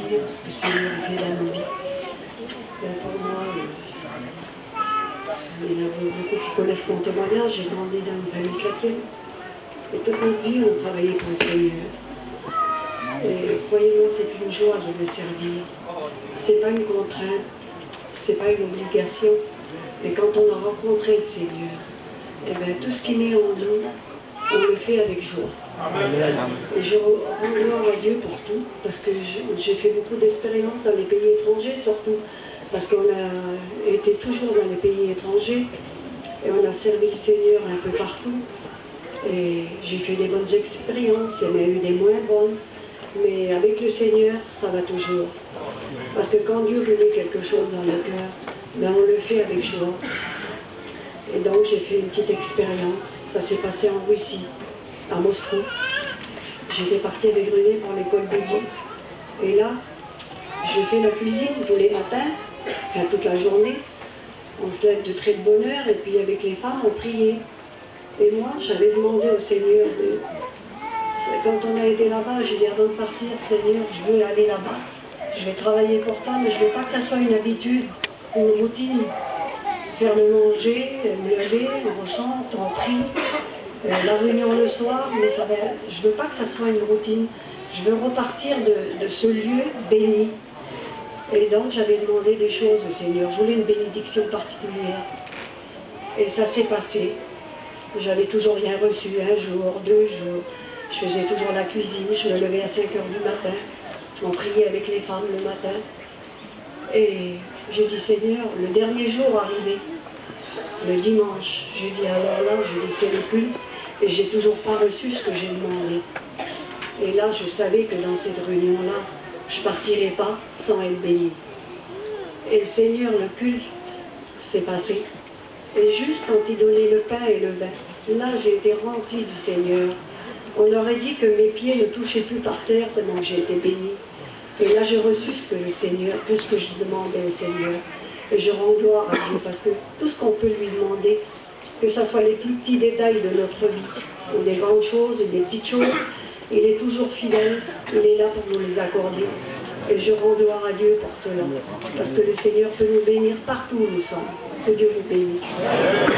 dire ce que le Seigneur fait dans nos vies. Pour moi, il y en a beaucoup qui connaissent mon témoignage. J'ai grandi dans une famille chrétienne. Et toute notre vie, on travaillait pour le Seigneur. Et croyez-moi, c'est une joie de le servir. C'est pas une contrainte, c'est pas une obligation. Mais quand on a rencontré le Seigneur, eh bien, tout ce qui met en nous, on le fait avec joie. Et je rends gloire à Dieu pour tout, parce que j'ai fait beaucoup d'expériences dans les pays étrangers, surtout parce qu'on a été toujours dans les pays étrangers et on a servi le Seigneur un peu partout. Et j'ai fait des bonnes expériences, il y en a eu des moins bonnes, mais avec le Seigneur, ça va toujours. Parce que quand Dieu veut quelque chose dans le cœur, ben on le fait avec joie. Et donc j'ai fait une petite expérience, ça s'est passé en Russie, à Moscou. J'étais partie avec René pour l'école de Dieu. Et là, je fais la cuisine tous les matins, enfin toute la journée. On se lève de très de bonne heure et puis avec les femmes, on priait. Et moi, j'avais demandé au Seigneur, quand on a été là-bas, j'ai dit avant de partir, Seigneur, je veux aller là-bas. Je vais travailler pour toi, mais je ne veux pas que ça soit une habitude, une routine. Faire le manger, me lever, on chante, on prie, la réunion le soir, mais je ne veux pas que ça soit une routine. Je veux repartir de ce lieu béni. Et donc j'avais demandé des choses au Seigneur, je voulais une bénédiction particulière. Et ça s'est passé. J'avais toujours rien reçu, un jour, 2 jours. Je faisais toujours la cuisine, je me levais à 5 heures du matin. On priait avec les femmes le matin. Et j'ai dit, Seigneur, le dernier jour arrivé, le dimanche, j'ai dit, alors là, j'ai dit, c'est le culte, et j'ai toujours pas reçu ce que j'ai demandé. Et là, je savais que dans cette réunion-là, je partirais pas sans être béni. Et le Seigneur, le culte, s'est passé. Et juste quand il donnait le pain et le vin, là, j'ai été remplie du Seigneur. On aurait dit que mes pieds ne touchaient plus par terre tellement que j'ai été bénie. Et là, j'ai reçu ce que le Seigneur, tout ce que je demandais au Seigneur. Et je rends gloire à Dieu parce que tout ce qu'on peut lui demander, que ce soit les plus petits détails de notre vie, ou des grandes choses, ou des petites choses, il est toujours fidèle, il est là pour nous les accorder. Et je rends gloire à Dieu pour cela. Parce que le Seigneur peut nous bénir partout où nous sommes. Que Dieu vous bénisse.